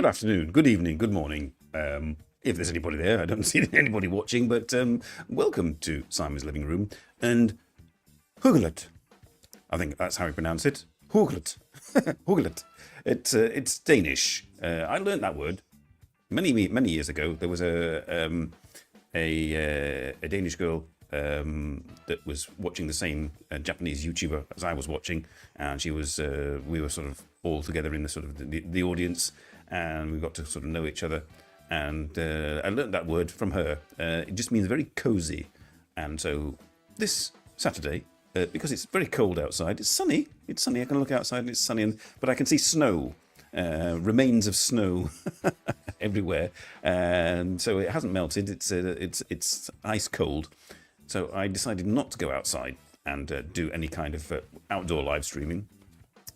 good afternoon, good evening, good morning. If there's anybody there, I don't see anybody watching, but welcome to Simon's Living Room and Hyggelit. I think that's how you pronounce it. Hyggelit. Hyggelit. It's Danish. I learned that word many years ago. There was a Danish girl that was watching the same Japanese YouTuber as I was watching, and she was we were sort of all together in the sort of the audience, and we got to sort of know each other. And I learned that word from her. It just means very cozy. And so this Saturday, because it's very cold outside, it's sunny. It's sunny. I can look outside and it's sunny, but I can see snow, remains of snow everywhere. And so it hasn't melted. It's ice cold. So I decided not to go outside and do any kind of outdoor live streaming.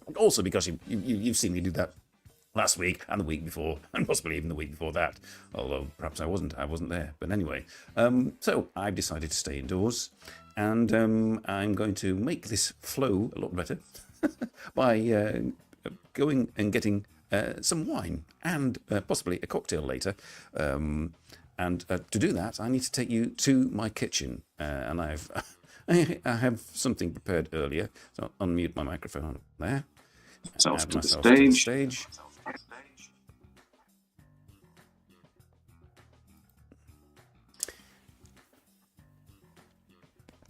And also because you've seen me do that last week and the week before, and possibly even the week before that, although perhaps I wasn't there. But anyway, so I've decided to stay indoors, and I'm going to make this flow a lot better by going and getting some wine and possibly a cocktail later. And to do that, I need to take you to my kitchen, and I have something prepared earlier. So I'll unmute my microphone there. Add myself to the stage.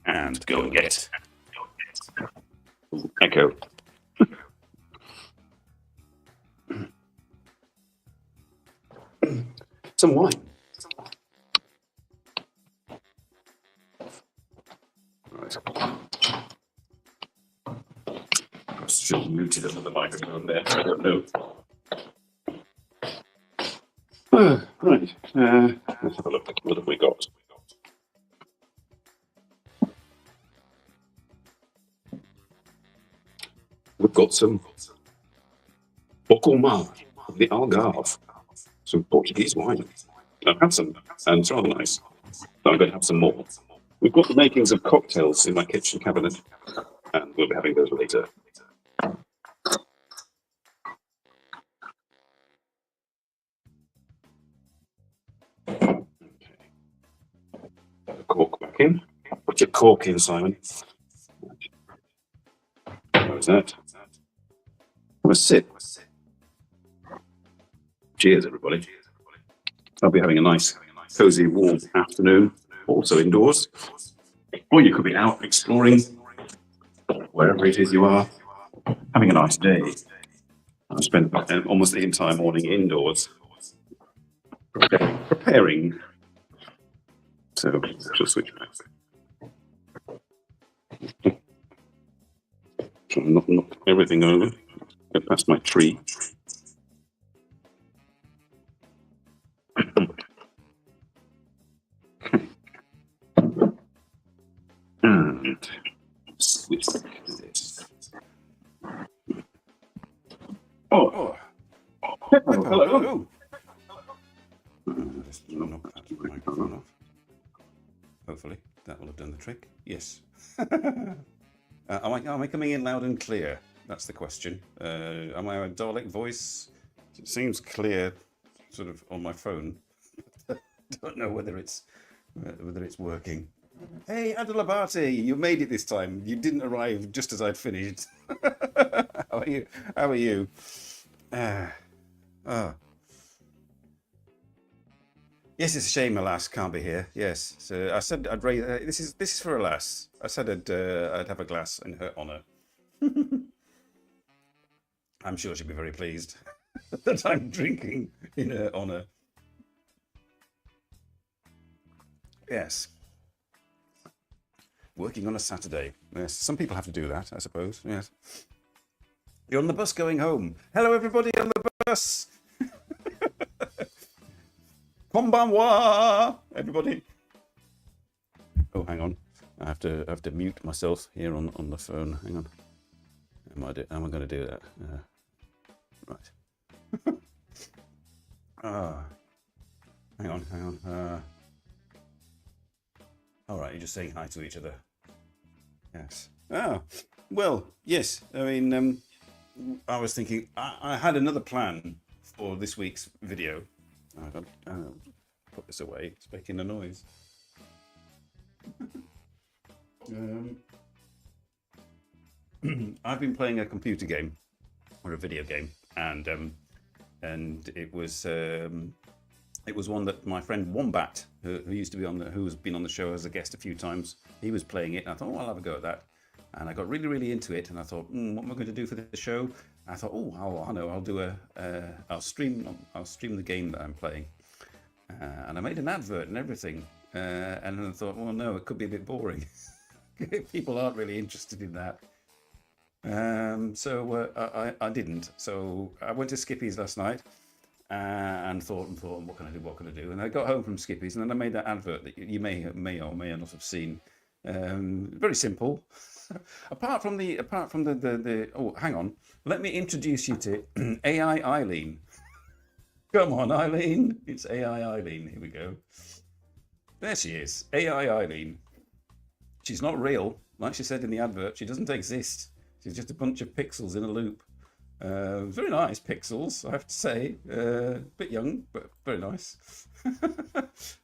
And go and get Echo. Some wine. Right. I should have muted it on the microphone there. I don't know. Right. Let's have a look. What have we got? We've got some Bocomar, the Algarve, some Portuguese wine. I've had some, and it's rather nice. So I'm going to have some more. We've got the makings of cocktails in my kitchen cabinet, and we'll be having those later. Okay. Put the cork back in. Put your cork in, Simon. What was that? Have a sip. Cheers, everybody. I'll be having a nice, cozy, warm afternoon, also indoors. Or you could be out exploring wherever it is you are, having a nice day. I spent almost the entire morning indoors, preparing. So, just switch back. Try and knock everything over. Get past my tree. And switch back to this. Oh. Hello. Just knock that microphone off. Hopefully that will have done the trick. Yes. Am I coming in loud and clear? That's the question. Am I a Dalek voice? It seems clear, sort of on my phone. Don't know whether it's working. Hey, Adalabate, you made it this time. You didn't arrive just as I'd finished. How are you? How are you? Yes, it's a shame Alas can't be here. Yes, so I said I'd raise. This is for Alas. I said I'd have a glass in her honour. I'm sure she'll be very pleased that I'm drinking in her honour. Yes. Working on a Saturday. Yes, some people have to do that, I suppose. Yes. You're on the bus going home. Hello, everybody on the bus. Konbanwa, everybody. Oh, hang on. I have to mute myself here on the phone. Hang on. Am I going to do that? Right. Hang on. All right, you're just saying hi to each other. Yes. Oh, well, yes. I mean, I was thinking I had another plan for this week's video. I don't put this away. It's making a noise. I've been playing a computer game or a video game, and it was one that my friend Wombat, who used to be who's been on the show as a guest a few times, he was playing it, and I thought, oh, I'll have a go at that. And I got really, really into it, and I thought, what am I going to do for the show? And I thought, I'll do I'll stream the game that I'm playing, and I made an advert and everything, and then I thought, well, no, it could be a bit boring. People aren't really interested in that. So I didn't. So I went to Skippy's last night and thought, what can I do? And I got home from Skippy's, and then I made that advert that you may or may not have seen. Very simple. apart from the oh, hang on. Let me introduce you to AI Eileen. Come on, Eileen. It's AI Eileen. Here we go. There she is. AI Eileen. She's not real. Like she said in the advert, she doesn't exist. She's just a bunch of pixels in a loop. Very nice pixels, I have to say. Bit young, but very nice.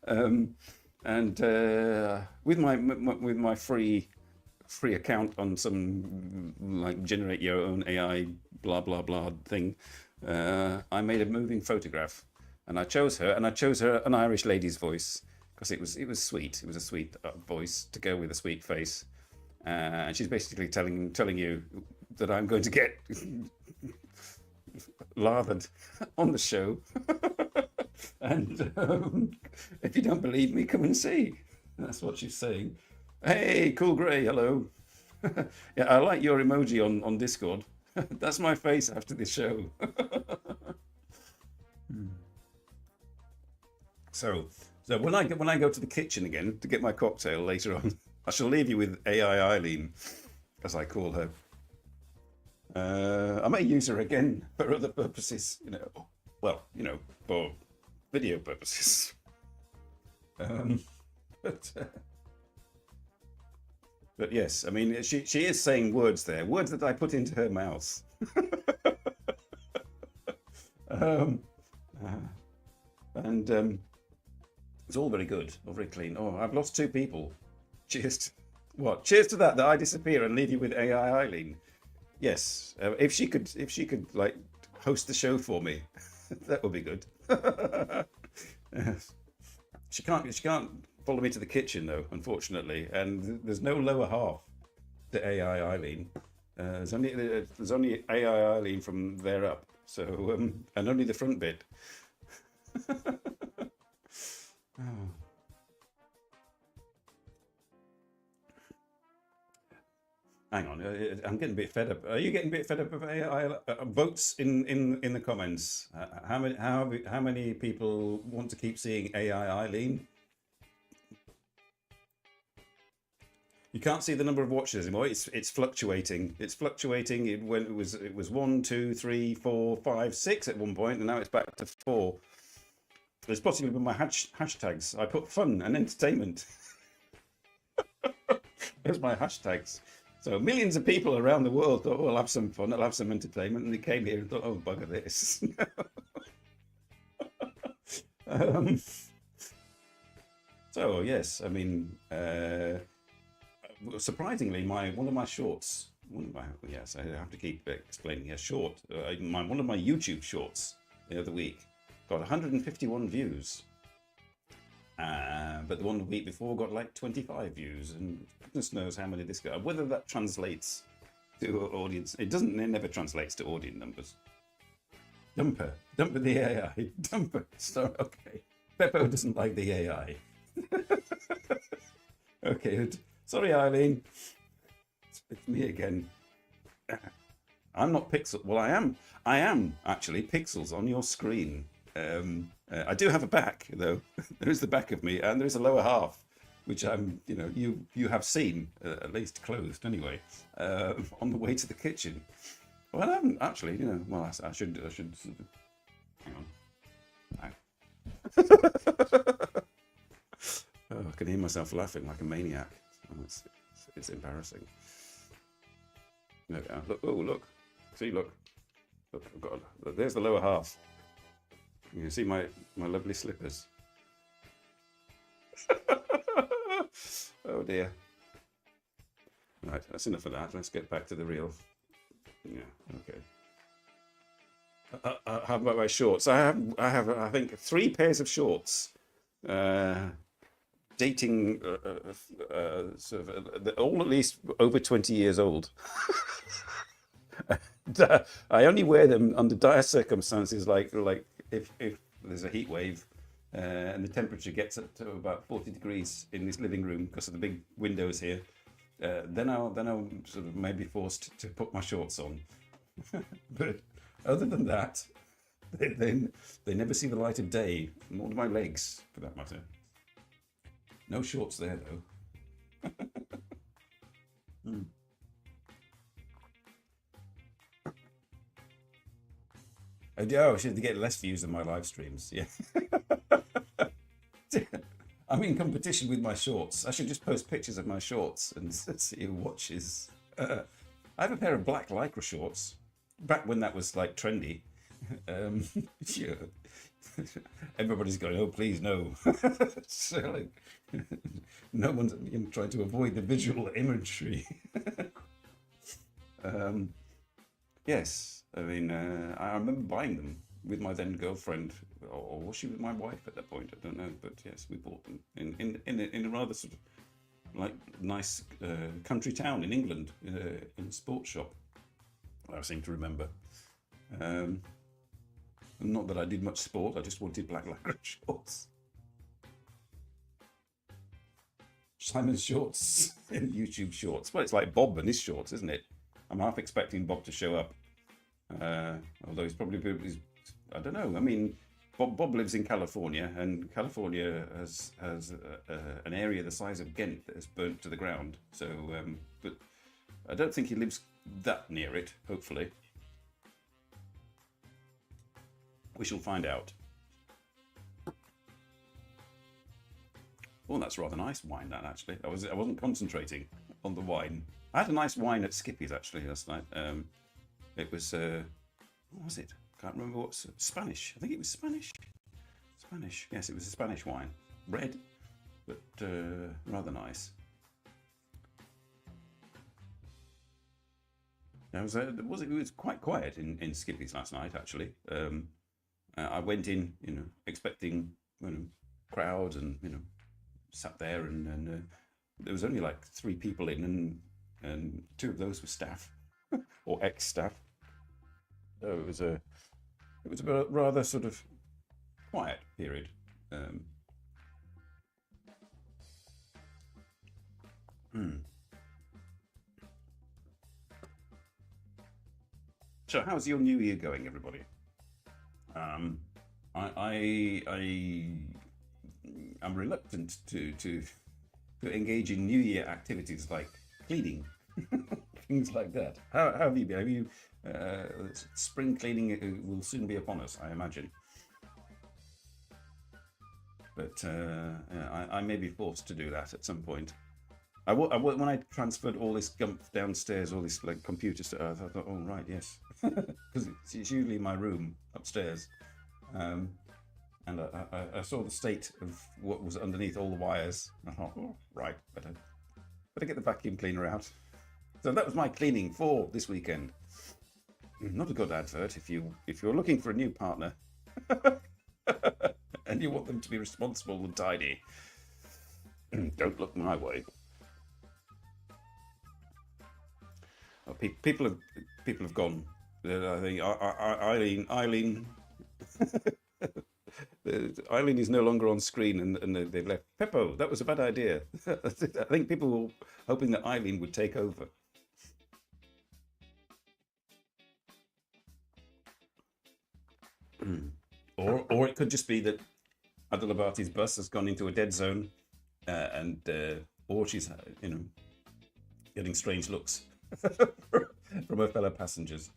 And with my free account on some like generate your own AI blah blah blah thing, I made a moving photograph, and I chose her an Irish lady's voice because it was sweet. It was a sweet voice to go with a sweet face. And she's basically telling you that I'm going to get lathered on the show. And if you don't believe me, come and see. That's what she's saying. Hey, Cool Grey, hello. Yeah, I like your emoji on Discord. That's my face after this show. So when I go to the kitchen again to get my cocktail later on, I shall leave you with AI Eileen, as I call her. I may use her again for other purposes, for video purposes. But yes, I mean, she is saying words there, words that I put into her mouth. And it's all very good, all very clean. Oh, I've lost 2 people. Cheers. What? Cheers to that I disappear and leave you with AI Eileen. Yes, if she could like host the show for me, that would be good. Yes. She can't follow me to the kitchen though, unfortunately, and there's no lower half to AI Eileen. There's only AI Eileen from there up. So and only the front bit. Oh. Hang on, I'm getting a bit fed up. Are you getting a bit fed up of AI? Votes in the comments. How many people want to keep seeing AI Eileen? You can't see the number of watches anymore. It's fluctuating. It's fluctuating. It was 1, 2, 3, 4, 5, 6 at one point, and now it's back to 4. It's possibly with my hashtags. I put fun and entertainment. There's my hashtags. So millions of people around the world thought, oh, I'll have some fun, I'll have some entertainment, and they came here and thought, oh, bugger this. So yes, I mean, surprisingly, one of my shorts, yes, I have to keep explaining here. One of my YouTube shorts the other week got 151 views. But the one the week before got like 25 views, and goodness knows how many this got. Whether that translates to audience, it never translates to audience numbers. Dumper the AI. Dumper. So, okay. Beppo doesn't like the AI. Okay. Sorry, Eileen. It's me again. I'm not Pixel. Well, I am actually Pixels on your screen. I do have a back, though. There is the back of me, and there is a lower half, which you have seen, at least closed anyway, on the way to the kitchen. Well, I'm actually, well, I should. Hang on. Oh, I can hear myself laughing like a maniac. Oh, it's embarrassing. Look, look. See, look. Look, I've got. There's the lower half. You see my lovely slippers. Oh dear. Right, that's enough of that. Let's get back to the real. Yeah, okay. How about my shorts? I have, I think, 3 pairs of shorts. Dating, sort of, all at least over 20 years old. I only wear them under dire circumstances, like if there's a heat wave and the temperature gets up to about 40 degrees in this living room because of the big windows here. Then I'll sort of maybe forced to put my shorts on. But other than that, they never see the light of day, nor do my legs, for that matter. No shorts there, though. Oh, I should get less views than my live streams. Yeah. I'm in competition with my shorts. I should just post pictures of my shorts and see who watches. I have a pair of black lycra shorts, back when that was like trendy. Yeah. Everybody's going, oh, please, no. So, like, no one's trying to avoid the visual imagery. Yes, I mean, I remember buying them with my then girlfriend, or was she with my wife at that point? I don't know, but yes, we bought them in a rather sort of like nice country town in England, in a sports shop. I seem to remember. Not that I did much sport, I just wanted black lycra shorts. Simon's shorts in YouTube shorts. Well, it's like Bob and his shorts, isn't it? I'm half expecting Bob to show up. Although he's probably, I don't know. I mean, Bob lives in California, and California has an area the size of Ghent that is burnt to the ground. So, but I don't think he lives that near it, hopefully. We shall find out. Oh, that's rather nice wine, that, actually. I wasn't concentrating on the wine. I had a nice wine at Skippy's, actually, last night. It was, what was it? Can't remember what's Spanish. I think it was Spanish. Spanish. Yes, it was a Spanish wine. Red, but rather nice. It was quite quiet in Skippy's last night, actually. I went in, expecting, crowds, and sat there, and there was only like 3 people in, and 2 of those were staff or ex-staff. So it was a rather sort of quiet period. So how's your new year going, everybody? I'm reluctant to engage in New Year activities like cleaning, things like that. How have you been? Have you? Spring cleaning will soon be upon us, I imagine. But I may be forced to do that at some point. When I transferred all this gump downstairs, all this like computer stuff, I thought, oh right, yes, because it's usually my room upstairs, and I saw the state of what was underneath all the wires. I thought, oh right, better get the vacuum cleaner out. So that was my cleaning for this weekend. Not a good advert if you're looking for a new partner, and you want them to be responsible and tidy. Don't look my way. Well, people have gone. I think Eileen Eileen is no longer on screen, and they've left. Peppo, that was a bad idea. I think people were hoping that Eileen would take over. Or it could just be that Adalabati's bus has gone into a dead zone, or she's getting strange looks from her fellow passengers.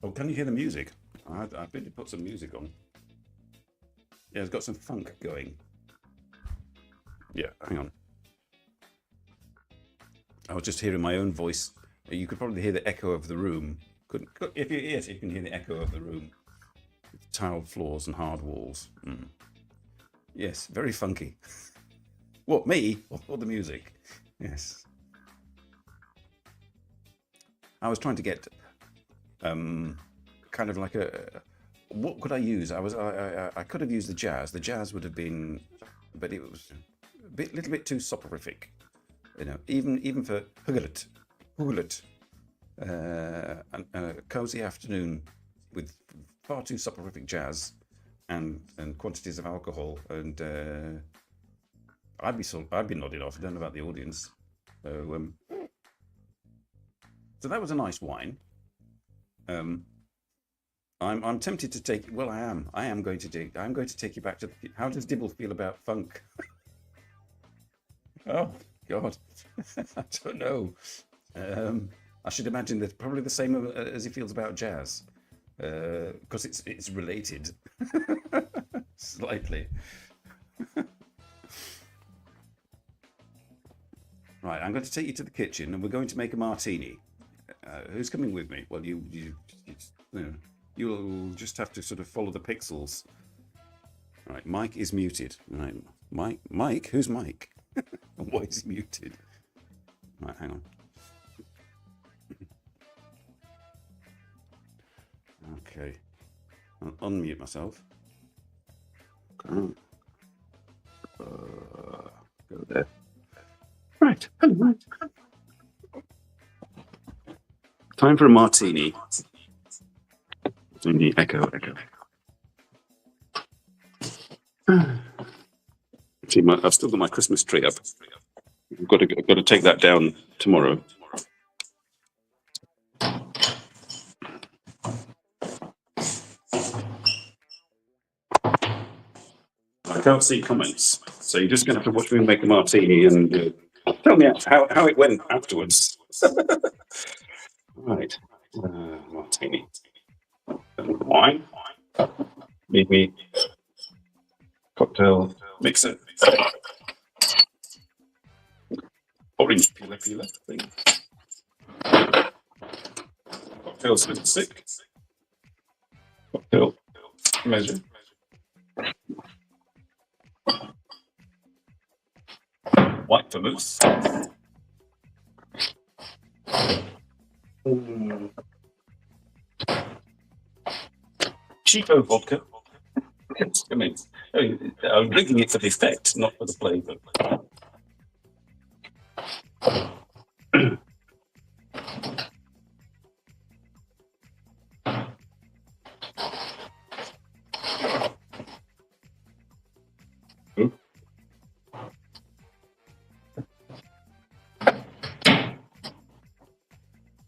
Oh, can you hear the music? I better put some music on. Yeah, it's got some funk going. Yeah, hang on. I was just hearing my own voice. You could probably hear the echo of the room. If you yes, you can hear the echo of the room. Tiled floors and hard walls. Yes, very funky. What, me or the music? Yes. I was trying to get kind of like what could I use? I could have used the jazz. The jazz would have been, but it was a little bit too soporific. Even for Hyggelit, a cozy afternoon with far too soporific jazz and quantities of alcohol, and I'd be nodding off. I don't know about the audience. So that was a nice wine. I'm tempted to take. Well, I am. I'm going to take you back to. How does Dibble feel about funk? Oh God, I don't know. I should imagine that probably the same as he feels about jazz, because it's related slightly. Right, I'm going to take you to the kitchen, and we're going to make a martini. Who's coming with me? Well, you'll just have to sort of follow the pixels. Right, Mike is muted. Right, Mike, who's Mike? Why is he muted? Right, hang on. Okay, I'll unmute myself. Go there. Right, hello. Time for a martini. In the echo. See, I've still got my Christmas tree up. I've got to take that down tomorrow. I can't see comments, so you're just going to have to watch me make a martini and tell me how it went afterwards. Right, martini. Wine. Leave me cocktail mixer. Orange peeler thing. Cocktail stick. Cocktail measure. White vermouth. Cheapo vodka. I mean, I'm drinking it for the effect, not for the flavour.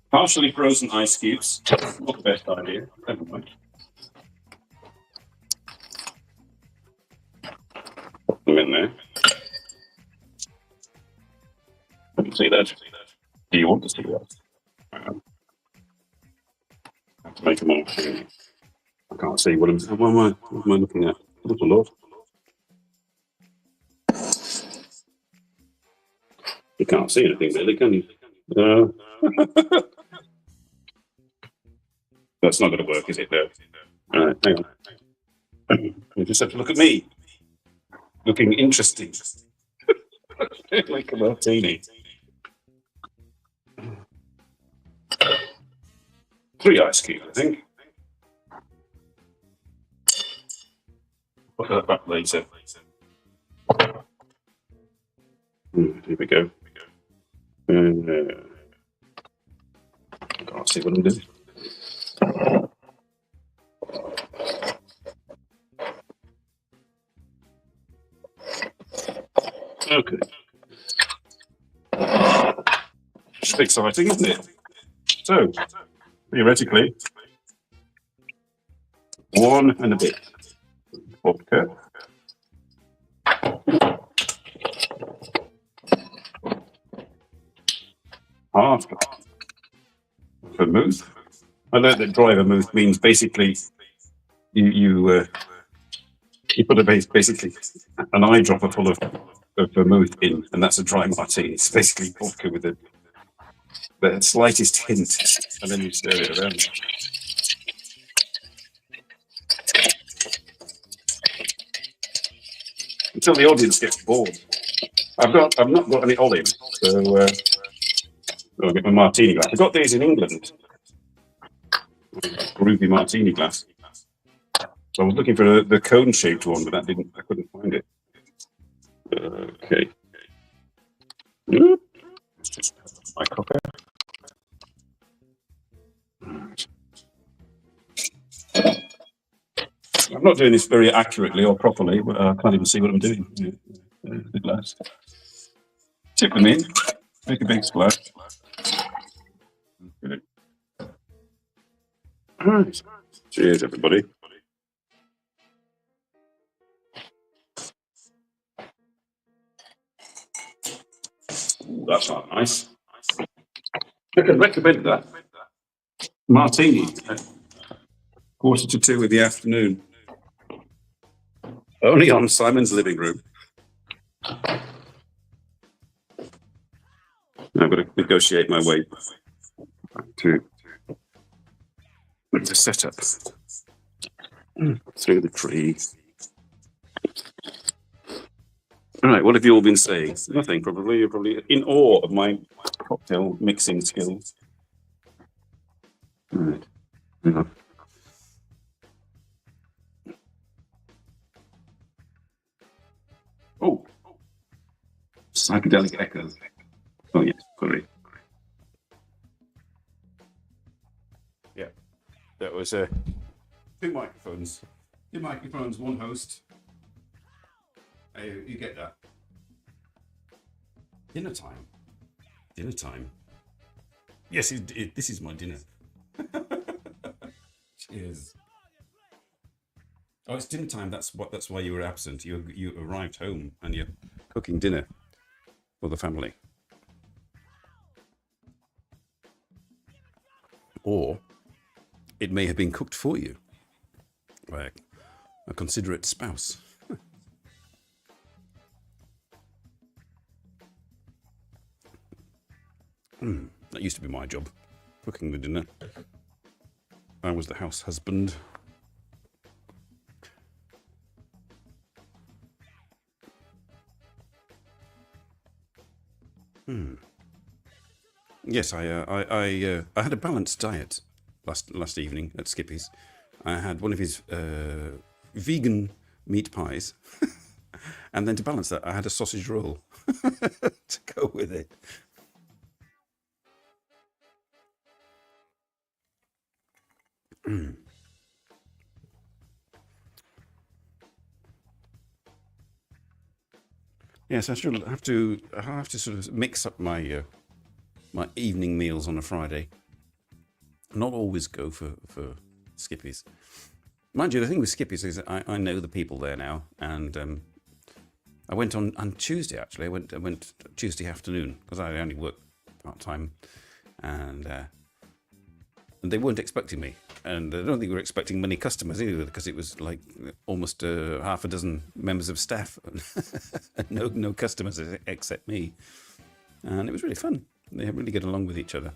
Partially frozen ice cubes. Not the best idea. Never mind. Put them in there. You can see that. Do you want to see that? I have to make them all. I can't see what am I looking at? Look a lot. You can't see anything really, can you? That's not going to work, is it? No. All right, hang on. You just have to look at me, looking interesting, like a martini. 3 ice cubes, I think. Put that back later. Here we go. Can't see what I'm doing. Okay. It's exciting, isn't it? So, theoretically, 1 and a bit vodka. Half vermouth. I know that dry vermouth means basically you put basically an eyedropper full of vermouth in, and that's a dry martini. It's basically vodka with a the slightest hint, and then you stir it around. Until the audience gets bored. I've not got any olives, so I'll get my martini glass. I got these in England. Groovy martini glass. So I was looking for the cone-shaped one, but I couldn't find it. Okay. Let's just my copper. I'm not doing this very accurately or properly, but I can't even see what I'm doing. The glass. Tip them in. Make a big splash. Good. All right. Cheers, everybody. Ooh, that's not nice. I can recommend that. Martini at 1:45 in the afternoon. Only on Simon's living room. I've got to negotiate my way to set up through the tree. All right, what have you all been saying? Nothing, probably. You're probably in awe of my cocktail mixing skills. All right. Yeah. Oh, psychedelic echo. Oh, yes, sorry. Yeah, that was two microphones. Two microphones, one host. You get that. Dinner time. Dinner time. Yes, this is my dinner. Cheers. Oh, it's dinner time. That's why you were absent. You arrived home and you're cooking dinner for the family. Or it may have been cooked for you by a considerate spouse. That used to be my job, cooking the dinner. I was the house husband. Yes, I had a balanced diet last evening at Skippy's. I had one of his vegan meat pies, and then to balance that, I had a sausage roll to go with it. Yes, I'll have to sort of mix up my my evening meals on a Friday. Not always go for Skippy's. Mind you, the thing with Skippy's is that I know the people there now, and I went on Tuesday actually. I went Tuesday afternoon because I only work part time, and they weren't expecting me, and I don't think we were expecting many customers either, because it was like almost half a dozen members of staff, and no customers except me, and it was really fun. They really get along with each other.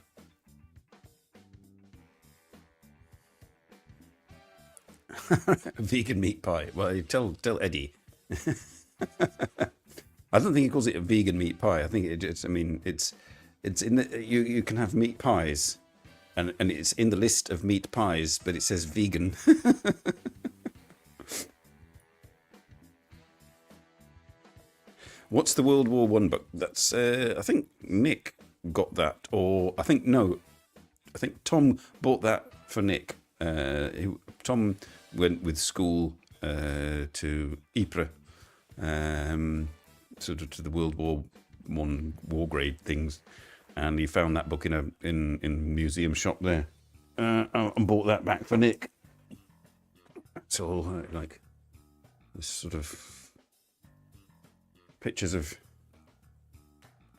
Vegan meat pie. Well, tell Eddie. I don't think he calls it a vegan meat pie. I think it's in the you can have meat pies. And it's in the list of meat pies, but it says vegan. What's the World War I book? That's I think Nick got that, or I think Tom bought that for Nick. Tom went with school to Ypres, sort of to the World War I war grade things. And he found that book in a museum shop there, and bought that back for Nick. It's all like this sort of pictures of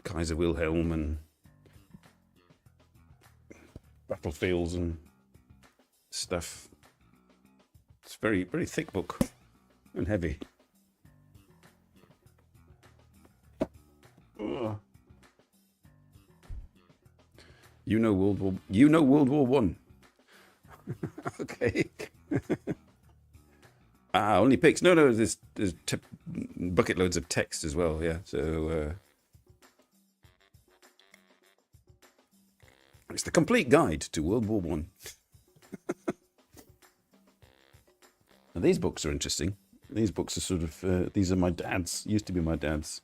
Kaiser Wilhelm and battlefields and stuff. It's very, very thick book and heavy. You know World War One. Okay. Only pics. No, there's bucket loads of text as well. Yeah, so it's the complete guide to World War One. Now, these books are interesting. These books are sort of these are my dad's. Used to be my dad's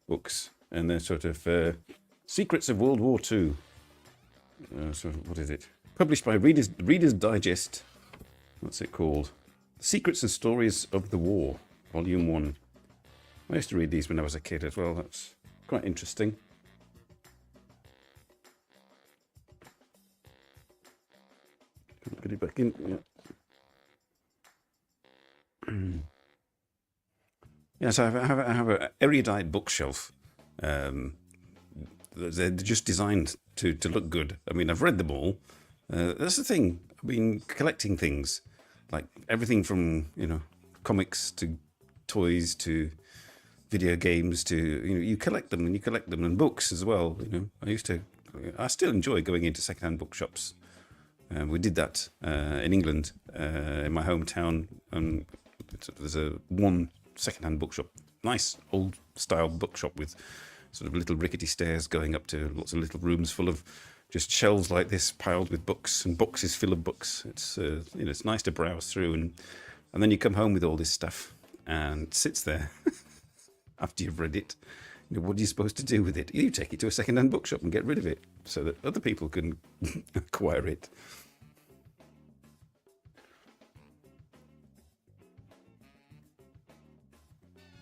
books, and they're sort of Secrets of World War Two. So what is it? Published by Reader's Digest. What's it called? Secrets and Stories of the War, Volume 1. I used to read these when I was a kid as well. That's quite interesting. Get it back in. Yeah. Yes, I have an erudite bookshelf. They're just designed to look good. I mean, I've read them all. That's the thing. I've been collecting things, like everything from comics to toys to video games to you collect them and books as well. I still enjoy going into secondhand bookshops. We did that in England, in my hometown, and there's one secondhand bookshop, nice old style bookshop with sort of little rickety stairs going up to lots of little rooms full of just shelves like this piled with books and boxes full of books. It's it's nice to browse through, and then you come home with all this stuff and it sits there after you've read it. What are you supposed to do with it? You take it to a second-hand bookshop and get rid of it so that other people can acquire it.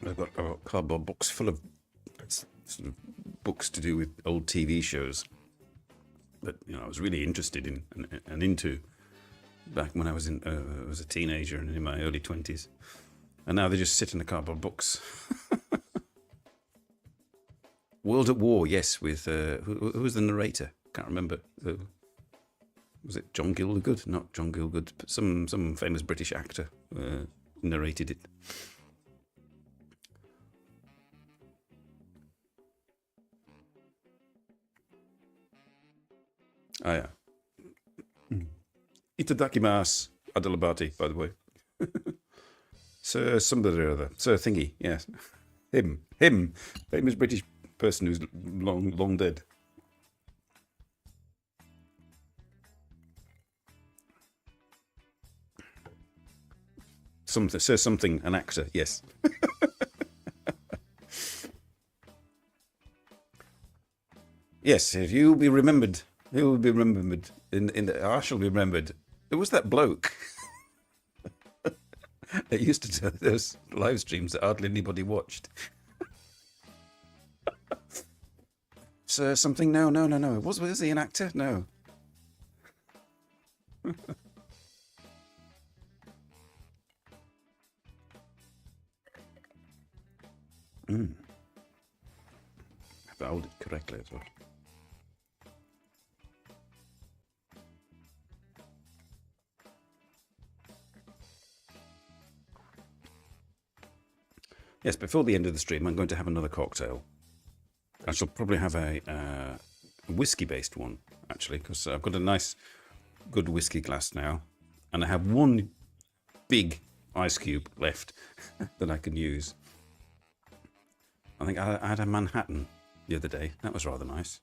I've got a cardboard box full of sort of books to do with old TV shows that I was really interested in and into back when I was a teenager and in my early 20s, and now they just sit in the cardboard box. World at War, yes, with who was the narrator? Can't remember. Was it John Gielgud? Not John Gielgud, but some famous British actor narrated it. Oh, yeah. Itadakimasu Adalabati, by the way. Sir somebody or other. Sir Thingy, yes. Him. Famous British person who's long dead. Sir something, an actor, yes. Yes, if you'll be remembered. Who will be remembered I shall be remembered. It was that bloke that used to do those live streams that hardly anybody watched. Sir something? No. Was he an actor? No. If I hold it correctly as well. Yes, before the end of the stream, I'm going to have another cocktail. I shall probably have a whiskey-based one, actually, because I've got a nice, good whiskey glass now, and I have one big ice cube left that I can use. I think I had a Manhattan the other day. That was rather nice.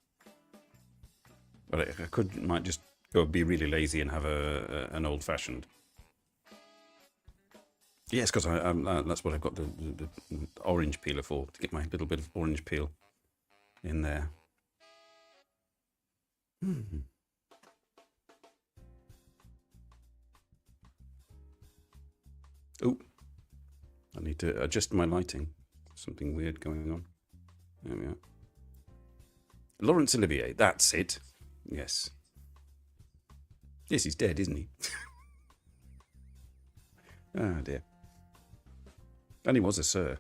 But I might just go be really lazy and have an old-fashioned. Yes, because that's what I've got the orange peeler for, to get my little bit of orange peel in there. Oh, I need to adjust my lighting. Something weird going on. There we are. Laurence Olivier, that's it. Yes. Yes, he's dead, isn't he? Ah, dear. And he was a sir.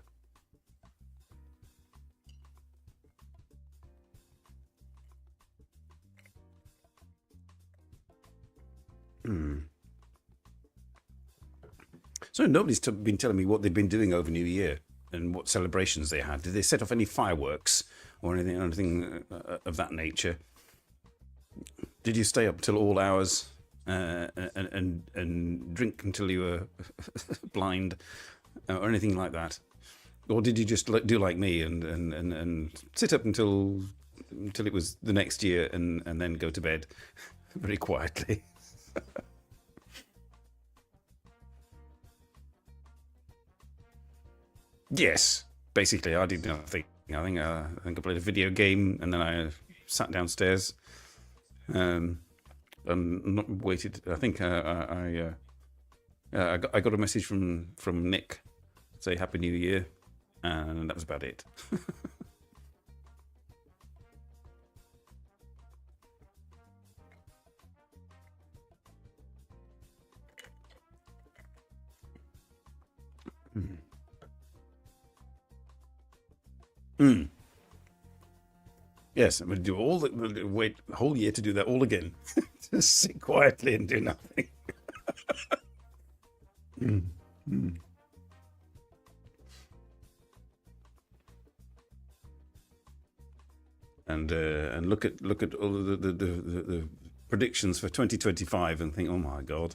So nobody's been telling me what they've been doing over New Year and what celebrations they had. Did they set off any fireworks or anything of that nature? Did you stay up till all hours and drink until you were blind or anything like that? Or did you just do like me and sit up until it was the next year and then go to bed very quietly? Yes, basically, I did nothing. I think I played a video game and then I sat downstairs and not waited. I think I got a message from Nick, say Happy New Year, and that was about it. Yes, I'm going to do wait a whole year to do that all again. Just sit quietly and do nothing. And look at all the predictions for 2025 and think, oh my god.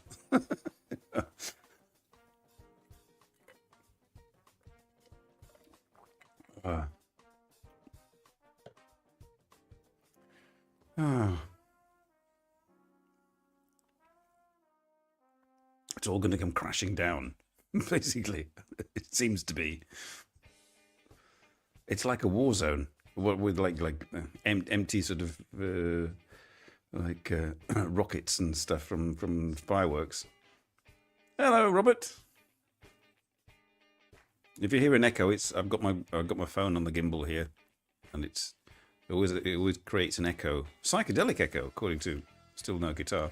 It's all going to come crashing down. Basically, it seems to be. It's like a war zone with empty sort of rockets and stuff from fireworks. Hello, Robert. If you hear an echo, I've got my phone on the gimbal here, and it always creates an echo, psychedelic echo, according to Still No Guitar.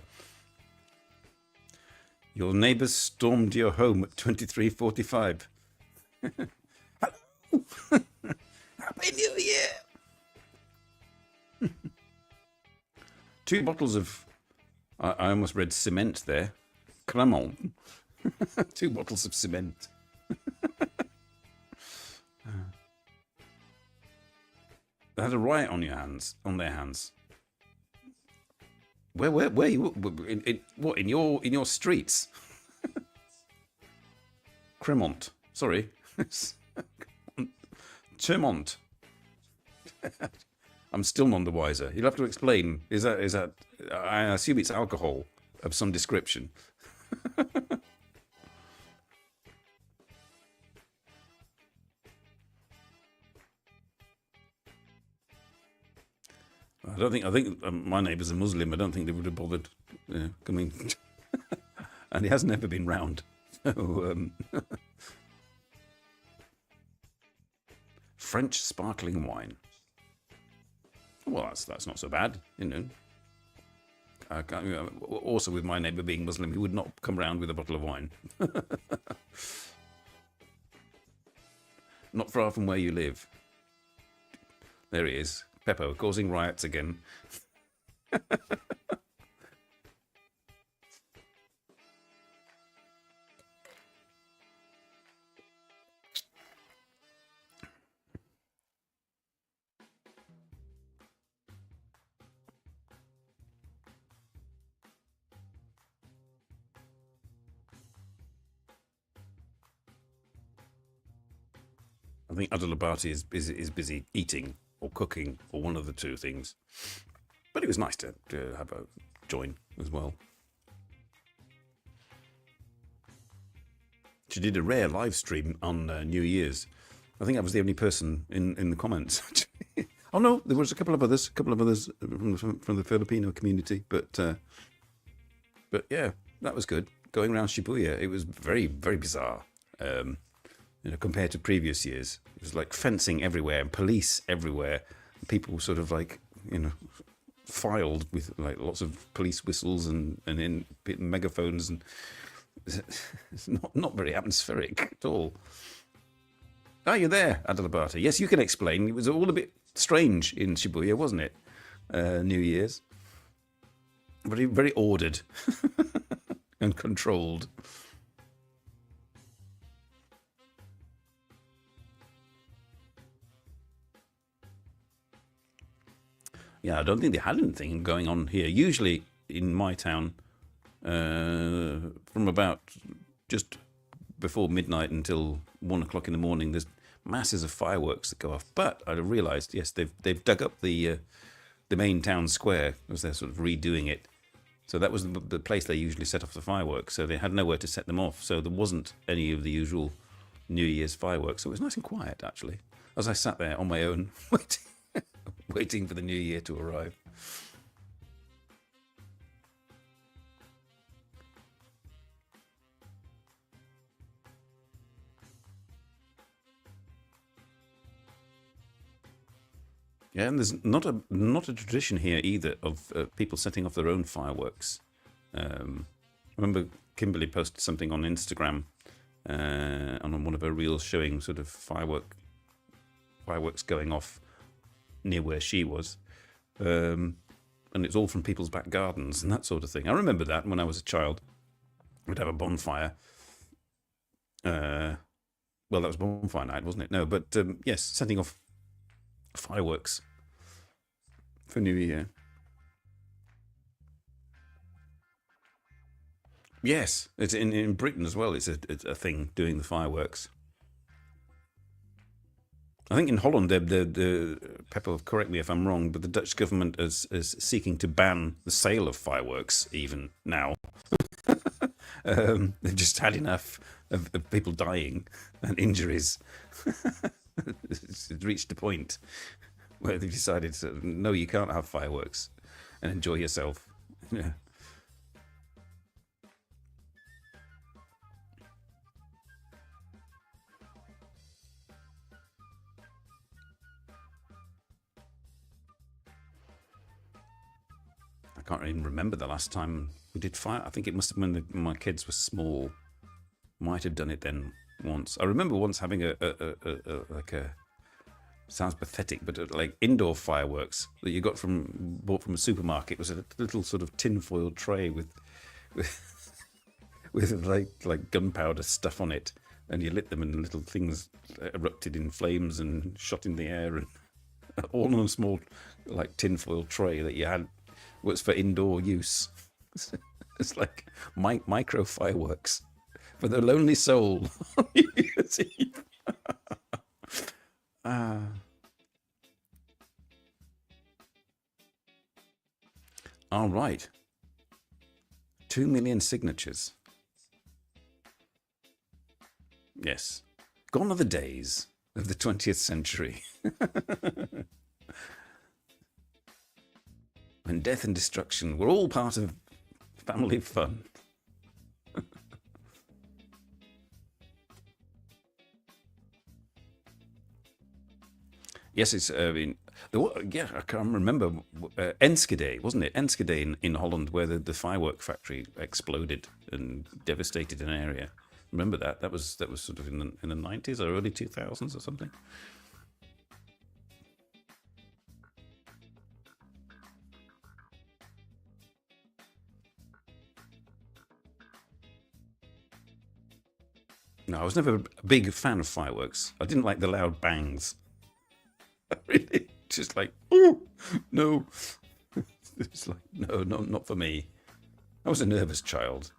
Your neighbours stormed your home at 23:45. Hello. Happy New Year. 2 bottles of, I almost read cement there. Cremant. 2 bottles of cement. They had a riot on their hands. Where you? In your streets? Cremont. Sorry. Tremont. I'm still none the wiser. You'll have to explain. Is that? I assume it's alcohol of some description. I think my neighbour's a Muslim. I don't think they would have bothered coming. And he has never been round. So, French sparkling wine. Well, that's not so bad, you know. Also, with my neighbour being Muslim, he would not come round with a bottle of wine. Not far from where you live. There he is. Peppo causing riots again. I think Adalabati is busy eating or cooking or one of the two things. But it was nice to have a join as well. She did a rare live stream on New Year's. I think I was the only person in the comments. Oh no, there was a couple of others from the Filipino community, but yeah, that was good. Going around Shibuya, it was very, very bizarre. Compared to previous years, it was like fencing everywhere and police everywhere. People sort of filed with like lots of police whistles and in megaphones, and it's not very atmospheric at all. Ah, you're there, Adalabata. Yes, you can explain. It was all a bit strange in Shibuya, wasn't it? New Year's. Very, very ordered and controlled. Yeah, I don't think they had anything going on here. Usually in my town, from about just before midnight until 1 o'clock in the morning, there's masses of fireworks that go off. But I realised, yes, they've dug up the main town square as they're sort of redoing it. So that was the place they usually set off the fireworks. So they had nowhere to set them off. So there wasn't any of the usual New Year's fireworks. So it was nice and quiet, actually, as I sat there on my own, waiting for the new year to arrive. Yeah, and there's not a tradition here either of people setting off their own fireworks. I remember Kimberly posted something on Instagram on one of her reels showing sort of fireworks going off near where she was, and it's all from people's back gardens and that sort of thing. I remember that when I was a child, we'd have a bonfire. Well, that was bonfire night, wasn't it? No, but yes, setting off fireworks for New Year. Yes, it's in Britain as well. It's a thing doing the fireworks. I think in Holland, the Pepper, correct me if I'm wrong, but the Dutch government is seeking to ban the sale of fireworks even now. They've just had enough of people dying and injuries. It's reached a point where they've decided, no, you can't have fireworks and enjoy yourself. Yeah. I can't even remember the last time we did fire. I think it must have been when my kids were small. Might have done it then once. I remember once having a sounds pathetic, but like indoor fireworks that you bought from a supermarket. It was a little sort of tinfoil tray with like gunpowder stuff on it, and you lit them, and little things erupted in flames and shot in the air, and all on a small like tinfoil tray that you had was for indoor use. It's like micro fireworks for the lonely soul. All right. 2 million signatures. Yes. Gone are the days of the 20th century. When death and destruction were all part of family fun. Yes, it's. Yeah, I can't remember. Enschede, wasn't it? Enschede in Holland, where the firework factory exploded and devastated an area. Remember that? That was sort of in the 90s or early 2000s or something. No, I was never a big fan of fireworks. I didn't like the loud bangs. Really, just like, oh no, it's like no, not for me. I was a nervous child.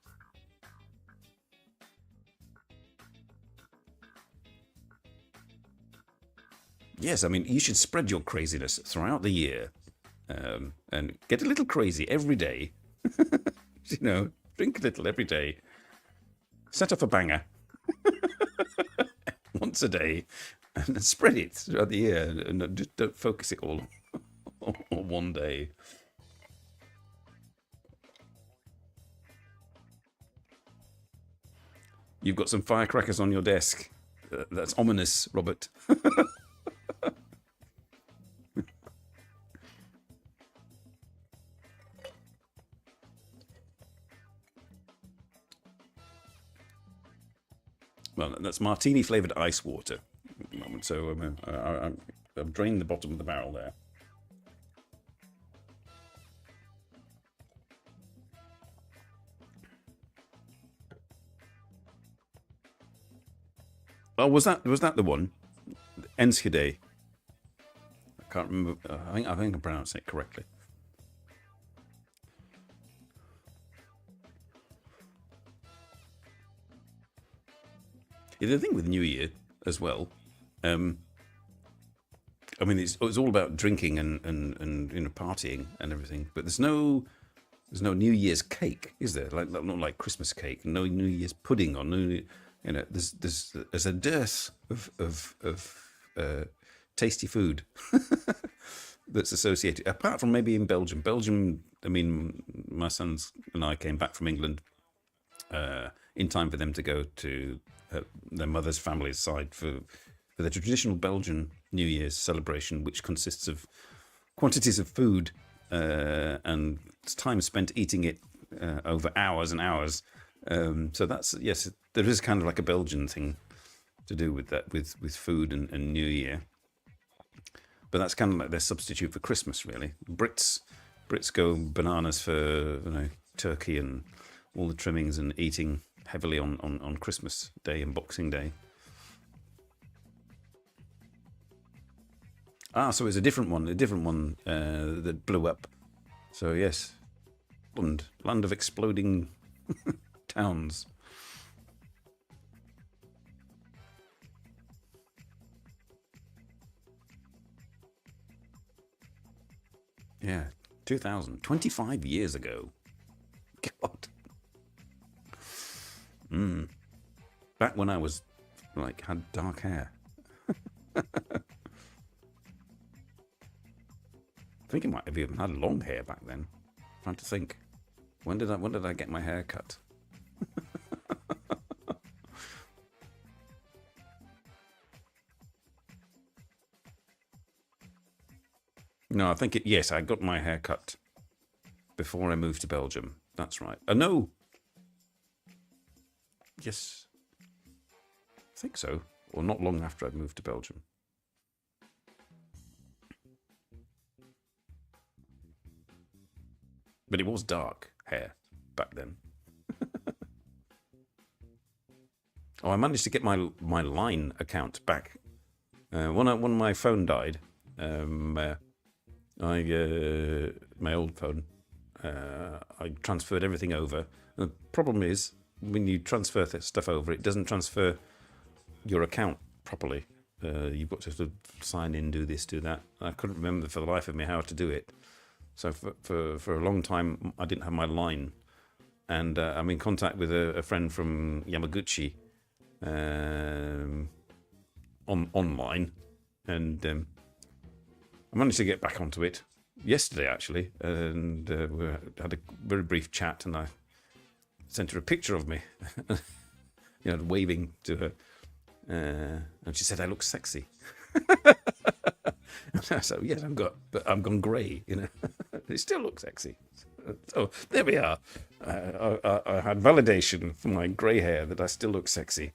Yes, I mean you should spread your craziness throughout the year, and get a little crazy every day. You know, drink a little every day. Set off a banger once a day, and spread it throughout the year, and just don't focus it all on one day. You've got some firecrackers on your desk. That's ominous, Robert. Well, that's martini flavoured ice water at the moment. So I've drained the bottom of the barrel there. Oh, was that the one? Enschede. I can't remember. I think I pronounced it correctly. The thing with New Year as well, I mean, it's all about drinking and partying and everything, but there's no New Year's cake, is there? Not like Christmas cake, no New Year's pudding or no, there's a dearth of tasty food that's associated. Apart from maybe in Belgium. I mean, my sons and I came back from England in time for them to go to their mother's family's side for the traditional Belgian New Year's celebration, which consists of quantities of food and time spent eating it over hours and hours. So that's, yes, there is kind of like a Belgian thing to do with that, with food and New Year. But that's kind of like their substitute for Christmas, really. Brits go bananas for turkey and all the trimmings and eating heavily on Christmas Day and Boxing Day. So it's a different one that blew up. So yes, land of exploding towns. Yeah, 25 years ago. God. Back when I was had dark hair. I think I might have even had long hair back then. I'm trying to think. When did I get my hair cut? No, I think yes, I got my hair cut before I moved to Belgium. That's right. No. Yes. I think so. Or not long after I'd moved to Belgium. But it was dark hair back then. I managed to get my Line account back. When my phone died, my old phone, I transferred everything over. The problem is, when you transfer stuff over, it doesn't transfer your account properly. You've got to sort of sign in, do this, do that. I couldn't remember for the life of me how to do it. So for a long time, I didn't have my Line. And I'm in contact with a friend from Yamaguchi online. And I managed to get back onto it yesterday, actually. And we had a very brief chat, and I sent her a picture of me, waving to her. And she said, I look sexy. So yes, I'm gone grey, It still looks sexy. So there we are. I had validation for my grey hair that I still look sexy.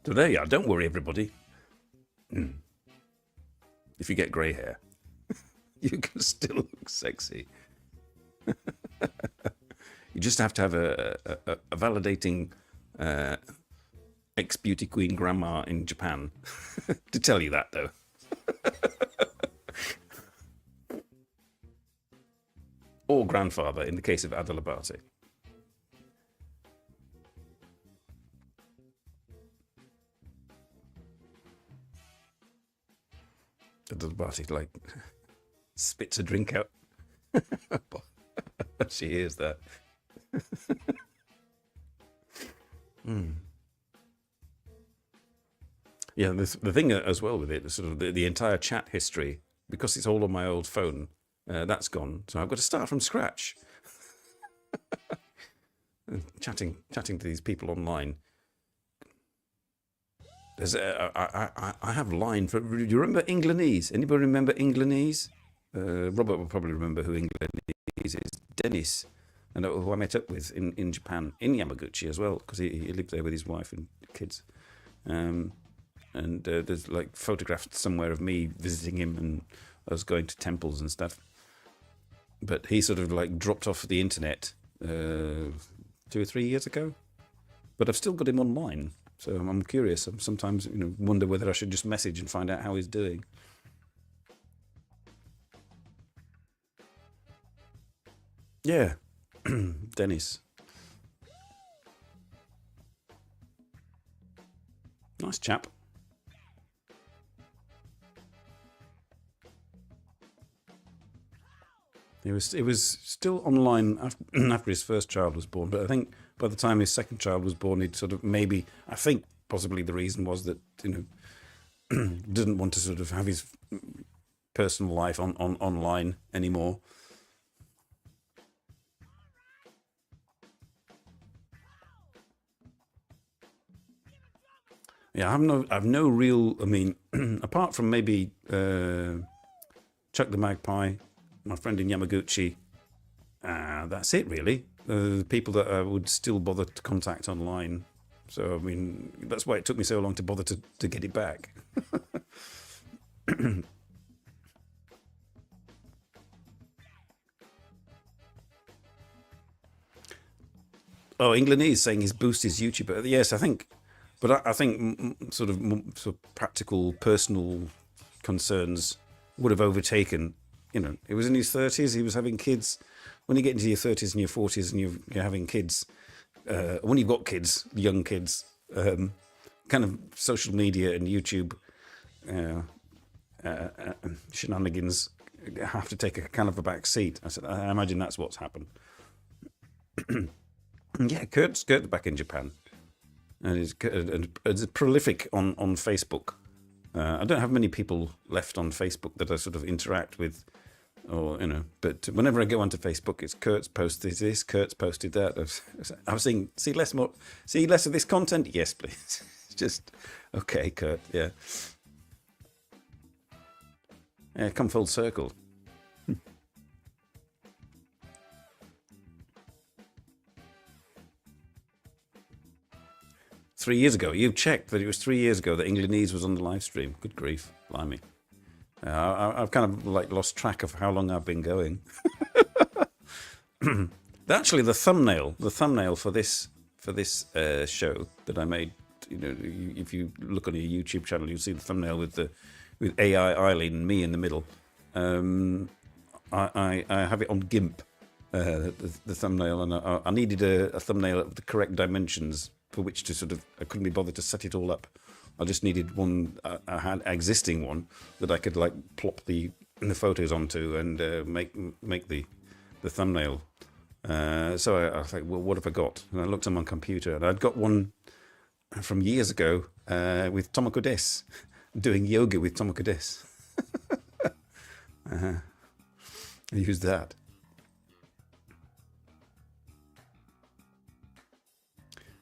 So there you are. Don't worry, everybody. If you get grey hair, you can still look sexy. You just have to have a validating ex-beauty queen grandma in Japan to tell you that, though. Or grandfather in the case of Adalabate. Adalabate spits a drink out. She hears that. Yeah, the thing as well with it, sort of the entire chat history, because it's all on my old phone, that's gone. So I've got to start from scratch. chatting to these people online. There's I have Line for. Do you remember Englandese? Anybody remember Englandese? Robert will probably remember who Englandese is. Dennis, and who I met up with in Japan, in Yamaguchi as well, because he lived there with his wife and kids. And there's photographs somewhere of me visiting him and us going to temples and stuff. But he sort of dropped off the internet 2 or 3 years ago. But I've still got him online. So I'm curious. I sometimes wonder whether I should just message and find out how he's doing. Yeah, Dennis. Nice chap. He was still online after his first child was born, but I think by the time his second child was born, he'd sort of I think possibly the reason was that didn't want to sort of have his personal life on online anymore. Yeah, I've no real. I mean, apart from maybe Chuck the Magpie, my friend in Yamaguchi. That's it, really. The people that I would still bother to contact online. So, I mean, that's why it took me so long to bother to get it back. Oh, Englandese saying he's boosted his YouTube. Yes, I think. But I think sort of practical, personal concerns would have overtaken. It was in his 30s. He was having kids. When you get into your 30s and your 40s and you're having kids, when you've got kids, young kids, kind of social media and YouTube shenanigans have to take a kind of a back seat. I imagine that's what's happened. Yeah, Kurt's back in Japan. And it's prolific on Facebook. I don't have many people left on Facebook that I sort of interact with, or But whenever I go onto Facebook, it's Kurt's posted this, Kurt's posted that. I was saying, see less of this content. Yes, please. Just okay, Kurt. Yeah. Yeah, come full circle. 3 years ago. You checked that it was 3 years ago that Englandese was on the live stream. Good grief, blimey. I've kind of lost track of how long I've been going. Actually, the thumbnail for this show that I made. If you look on your YouTube channel, you'll see the thumbnail with AI Eileen and me in the middle. I have it on GIMP, the thumbnail, and I needed a thumbnail of the correct dimensions for which to I couldn't be bothered to set it all up. I just needed one. I had an existing one that I could plop the photos onto and make the thumbnail. So I was like, well, what have I got? And I looked on my computer, and I'd got one from years ago with Tomoko Des, doing yoga with Tomoko Des. I used that.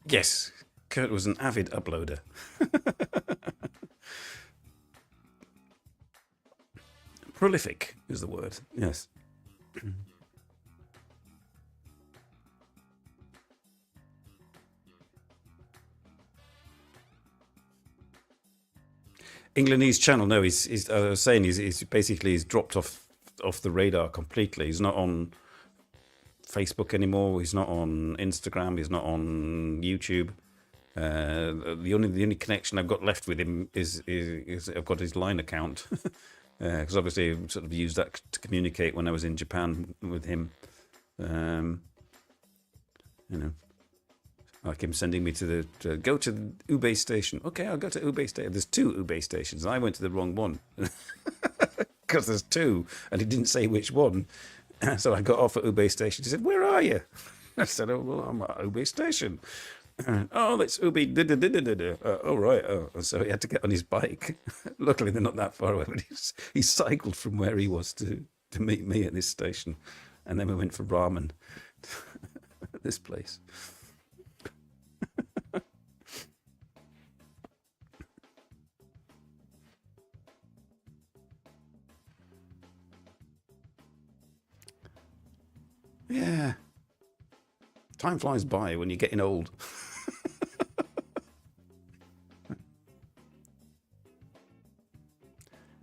Yes, Kurt was an avid uploader. Prolific is the word, yes. Englandese channel, no, he's I was saying he's basically dropped off the radar completely. He's not on Facebook anymore. He's not on Instagram. He's not on YouTube. The only connection I've got left with him is I've got his Line account, because obviously I sort of used that to communicate when I was in Japan with him. Like him sending me to go to the Ube station. Okay, I'll go to Ube station. There's 2 Ube stations. I went to the wrong one because there's 2, and he didn't say which one. So I got off at Ube station. He said, "Where are you?" I said, "Oh, well, I'm at Ube station." "Oh, that's Ube. Oh, right. Oh, and so he had to get on his bike. Luckily, they're not that far away. But he cycled from where he was to meet me at this station, and then we went for ramen at this place. Yeah. Time flies by when you're getting old.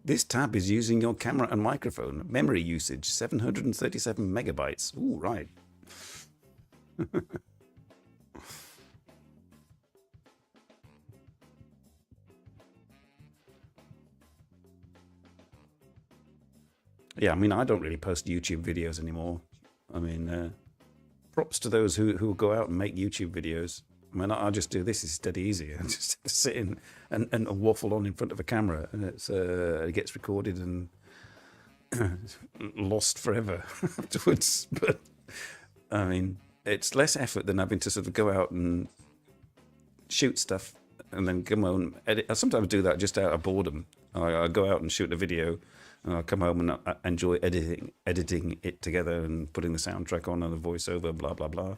This tab is using your camera and microphone. Memory usage, 737 megabytes. Ooh, right. Yeah, I mean, I don't really post YouTube videos anymore. I mean, props to those who go out and make YouTube videos. I mean, I just do this. It's dead easy. I just sit in and waffle on in front of a camera, and it gets recorded and lost forever afterwards. But I mean, it's less effort than having to sort of go out and shoot stuff and then come home and edit. I sometimes do that just out of boredom. I go out and shoot a video, and I come home and I enjoy editing it together and putting the soundtrack on and the voiceover, blah blah blah,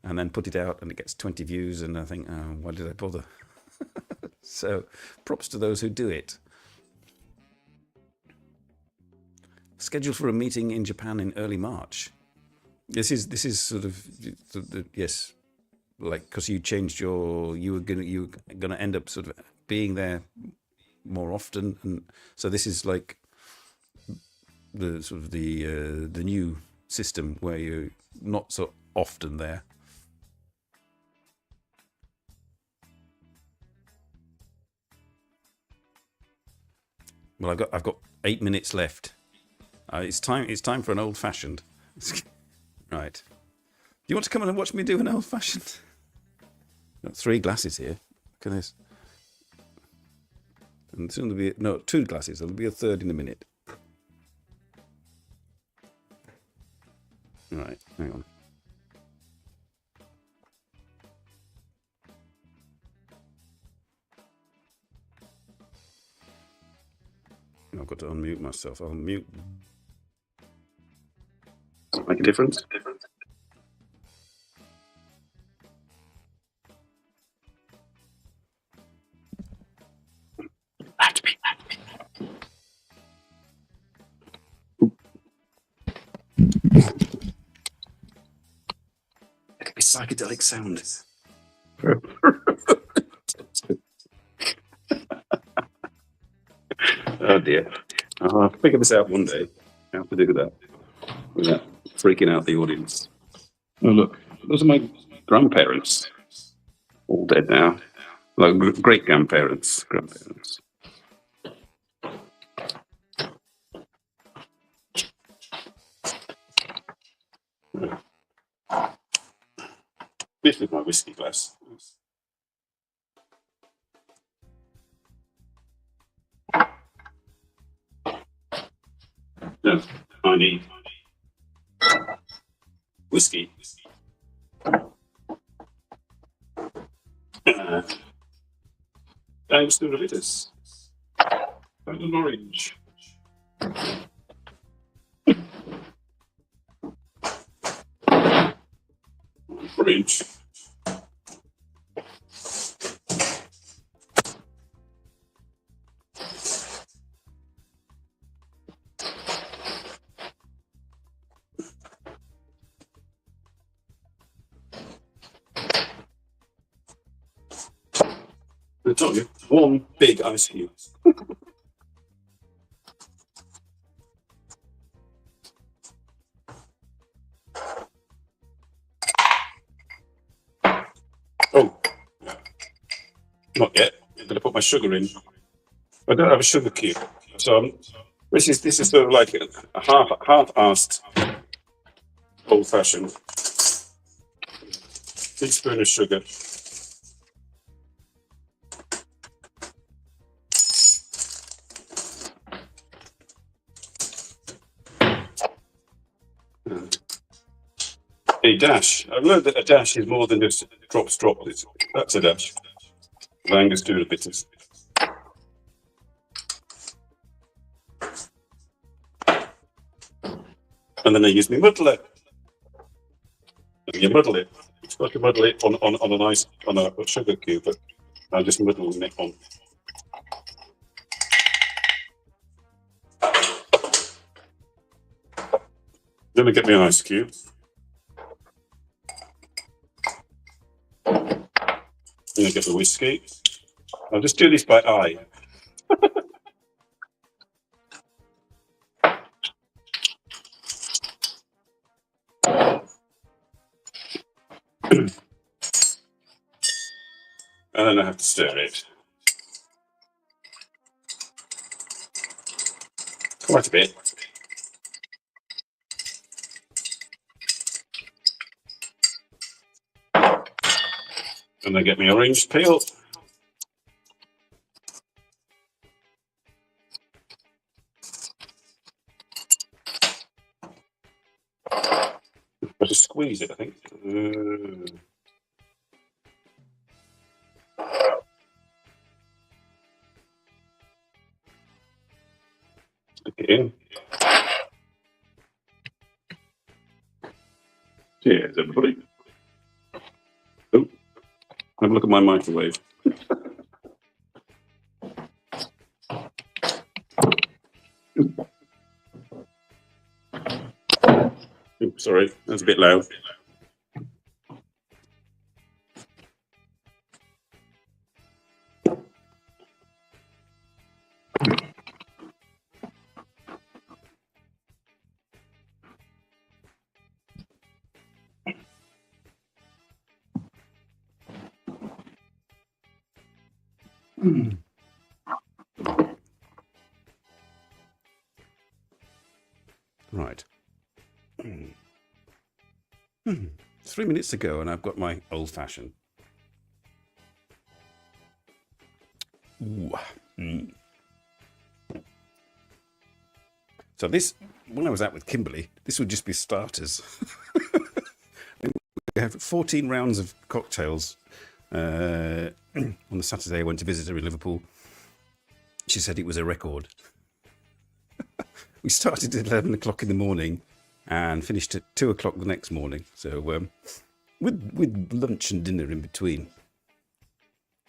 and then put it out, and it gets 20 views, and I think, oh, why did I bother? So, props to those who do it. Scheduled for a meeting in Japan in early March. This is sort of yes, like, because you changed you were gonna end up sort of being there more often, and so this is like the sort of the new system where you're not so often there. Well, I've got 8 minutes left. It's time for an old fashioned. Right. Do you want to come in and watch me do an old fashioned? Got 3 glasses here. Look at this. And soon there'll be 2 glasses. There'll be a third in a minute. Right, hang on. I've got to unmute myself. I'll mute. Does it make a difference? Look at this psychedelic sound. Oh dear. I'll figure this out one day. How to do that without freaking out the audience. Oh look, those are my grandparents. All dead now. Like great grandparents. This is my whiskey glass. No, I need whiskey. Thanks to Livitus. And an orange. Orange. I told you, one big ice cube. Oh, not yet. I'm going to put my sugar in. I don't have a sugar cube, so this is sort of like a half-assed old-fashioned. Teaspoon of sugar. A dash. I've learned that a dash is more than just drops. That's a dash. Angus do the bitters. And then I use my muddler. And you muddle it. You're supposed to muddle it on a sugar cube, but I'll just muddle it on. Then I get my ice cube. Then I get the whiskey. I'll just do this by eye. And then I have to stir it. Quite a bit. And then get me orange peel. Better squeeze it, I think. Stick it in. Cheers, everybody. Oh, have a look at my microwave. Oops, sorry, that's a bit loud. Right. 3 minutes ago, and I've got my old-fashioned. So this, when I was out with Kimberly, this would just be starters. We have 14 rounds of cocktails. On the Saturday, I went to visit her in Liverpool. She said it was a record. We started at 11 o'clock in the morning and finished at 2 o'clock the next morning. So with lunch and dinner in between.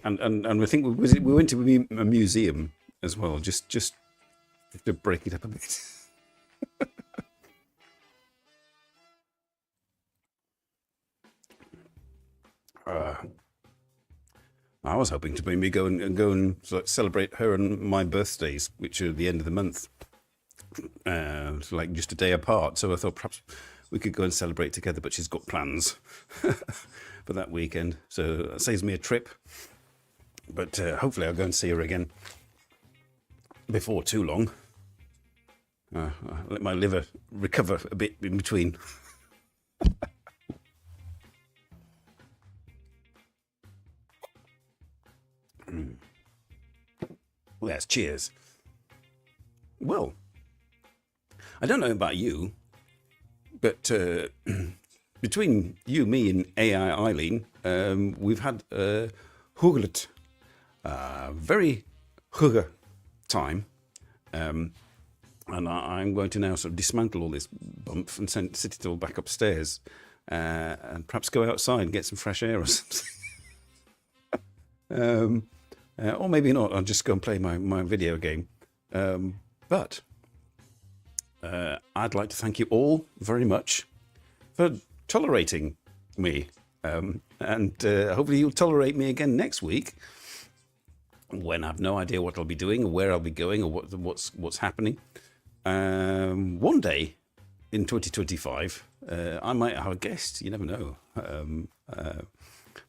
And I think we went to a museum as well, just to break it up a bit. I was hoping to maybe go and celebrate her and my birthdays, which are the end of the month, like just a day apart. So I thought perhaps we could go and celebrate together, but she's got plans for that weekend, so that saves me a trip. But hopefully I'll go and see her again before too long. I'll let my liver recover a bit in between. Well, yes, cheers. Well, I don't know about you, but between you, me, and AI Eileen, we've had Hyggelit, very hygge time, and I'm going to now sort of dismantle all this bump and sit it all back upstairs, and perhaps go outside and get some fresh air or something. Or maybe not, I'll just go and play my video game. But I'd like to thank you all very much for tolerating me. And hopefully you'll tolerate me again next week, when I've no idea what I'll be doing or where I'll be going or what's happening. One day in 2025, I might have a guest. You never know.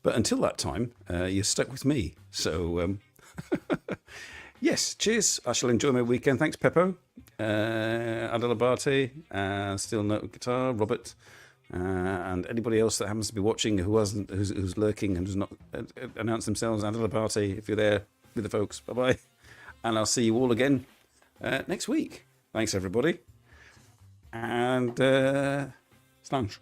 But until that time, you're stuck with me. So, yes, cheers. I shall enjoy my weekend. Thanks, Peppo, Adelabate, Still Note Guitar, Robert, and anybody else that happens to be watching who's lurking and does not announce themselves. Adelabate, if you're there with the folks. Bye-bye. And I'll see you all again next week. Thanks, everybody. And slange.